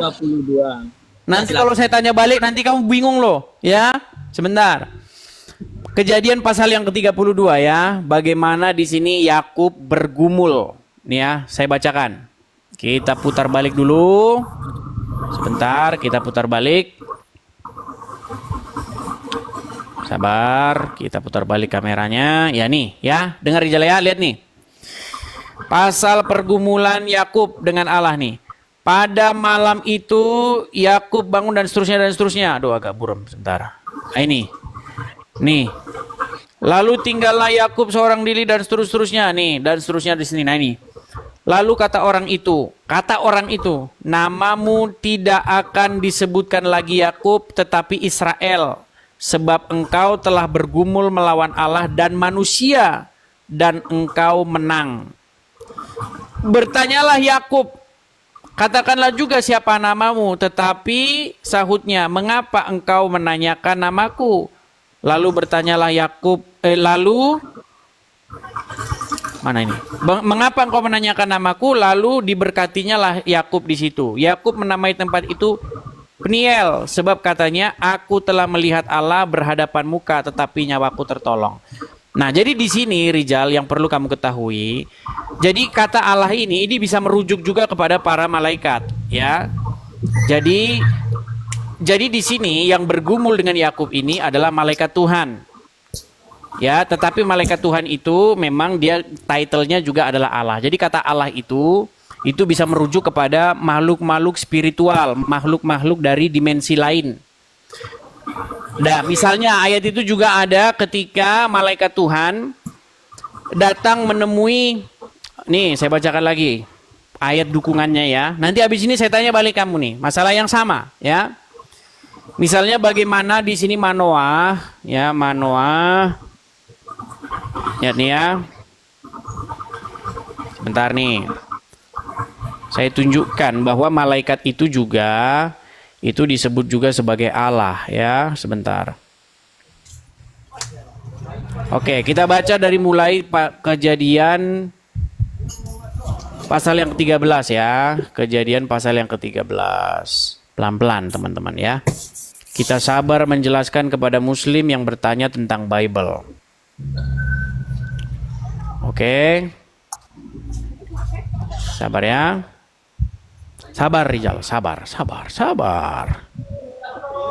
Jawab. 32. Nanti kalau saya tanya balik nanti kamu bingung loh, ya. Sebentar. Kejadian pasal yang ke-32 ya. Bagaimana di sini Yakub bergumul. Nih ya, saya bacakan. Kita putar balik dulu. Sebentar, kita putar balik. Sabar, kita putar balik kameranya. Ya nih, ya. Dengar Rijal ya, lihat nih. Pasal pergumulan Yakub dengan Allah nih. Pada malam itu Yakub bangun dan seterusnya. Aduh agak buram sebentar. Nah, ini. Nih. Lalu tinggallah Yakub seorang diri dan seterusnya nih dan seterusnya di sini. Nah ini. Lalu kata orang itu, namamu tidak akan disebutkan lagi Yakub tetapi Israel, sebab engkau telah bergumul melawan Allah dan manusia dan engkau menang. Bertanyalah Yakub, katakanlah juga siapa namamu, tetapi sahutnya, mengapa engkau menanyakan namaku? Lalu bertanyalah Yakub, mana ini? Mengapa engkau menanyakan namaku? Lalu diberkatinya lah Yakub di situ. Yakub menamai tempat itu Peniel, sebab katanya, aku telah melihat Allah berhadapan muka, tetapi nyawaku tertolong. Nah, jadi di sini Rijal yang perlu kamu ketahui, jadi kata Allah ini bisa merujuk juga kepada para malaikat, ya. Jadi di sini yang bergumul dengan Yakub ini adalah malaikat Tuhan. Ya, tetapi malaikat Tuhan itu memang dia title-nya juga adalah Allah. Jadi kata Allah itu bisa merujuk kepada makhluk-makhluk spiritual, makhluk-makhluk dari dimensi lain. Nah, misalnya ayat itu juga ada ketika malaikat Tuhan datang menemui, nih saya bacakan lagi ayat dukungannya ya. Nanti habis ini saya tanya balik kamu nih, masalah yang sama ya. Misalnya bagaimana di sini Manoah, ya Manoah, lihat nih ya. Bentar nih, saya tunjukkan bahwa malaikat itu juga itu disebut juga sebagai Allah ya, sebentar. Oke, kita baca dari mulai Kejadian pasal yang ke-13 ya. Kejadian pasal yang ke-13. Pelan-pelan teman-teman ya. Kita sabar menjelaskan kepada muslim yang bertanya tentang Bible. Oke. Sabar ya. Sabar Rijal, sabar.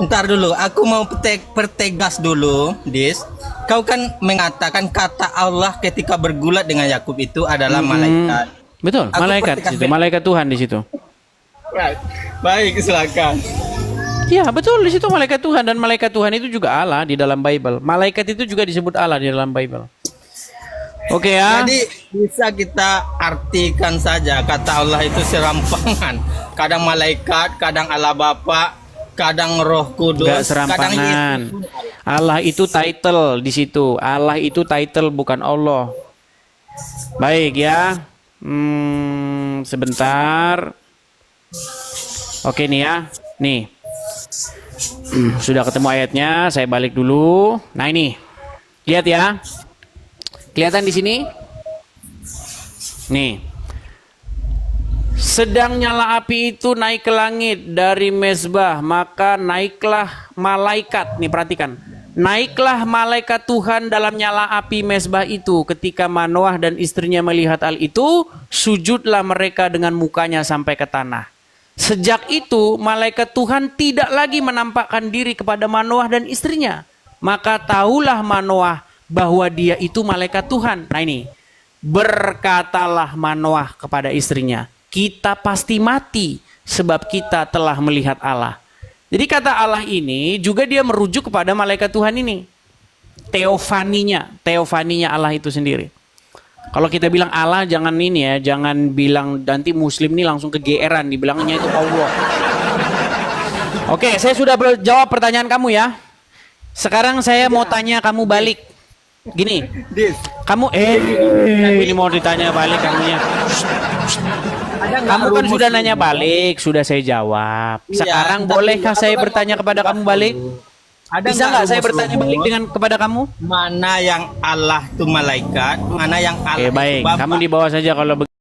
Ntar dulu, aku mau pertegas dulu, Dis. Kau kan mengatakan kata Allah ketika bergulat dengan Yakub itu adalah malaikat. Betul, Aku malaikat pertegas situ, malaikat Tuhan di situ. Right. Baik, silakan. Ya, betul di situ malaikat Tuhan, dan malaikat Tuhan itu juga Allah di dalam Bible. Malaikat itu juga disebut Allah di dalam Bible. Oke ya. Jadi bisa kita artikan saja kata Allah itu serampangan. Kadang malaikat, kadang Allah Bapa, kadang Roh Kudus. Gak serampangan. Allah itu title di situ. Allah itu title bukan Allah. Baik ya. Sebentar. Oke nih ya. Nih. Sudah ketemu ayatnya. Saya balik dulu. Nah ini. Lihat ya. Kelihatan di sini? Nih. Sedang nyala api itu naik ke langit dari mezbah, maka naiklah malaikat. Nih perhatikan. Naiklah malaikat Tuhan dalam nyala api mezbah itu. Ketika Manoah dan istrinya melihat hal itu, sujudlah mereka dengan mukanya sampai ke tanah. Sejak itu malaikat Tuhan tidak lagi menampakkan diri kepada Manoah dan istrinya. Maka tahulah Manoah bahwa dia itu malaikat Tuhan. Nah ini, berkatalah Manoah kepada istrinya, kita pasti mati sebab kita telah melihat Allah. Jadi kata Allah ini juga dia merujuk kepada malaikat Tuhan ini. Teofaninya Allah itu sendiri. Kalau kita bilang Allah jangan ini ya, jangan bilang nanti muslim ini langsung kegeeran dibilangnya itu Allah. Oke, saya sudah jawab pertanyaan kamu ya. Sekarang saya mau tanya kamu balik. Gini, kamu ini mau ditanya balik kamunya. Kamu kan sudah nanya balik, sudah saya jawab. Sekarang bolehkah saya bertanya kepada kamu balik? Bisa nggak saya bertanya balik dengan kepada kamu? Mana yang Allah itu malaikat, mana yang Allah baik. itu Bapa? Kamu di bawah saja kalau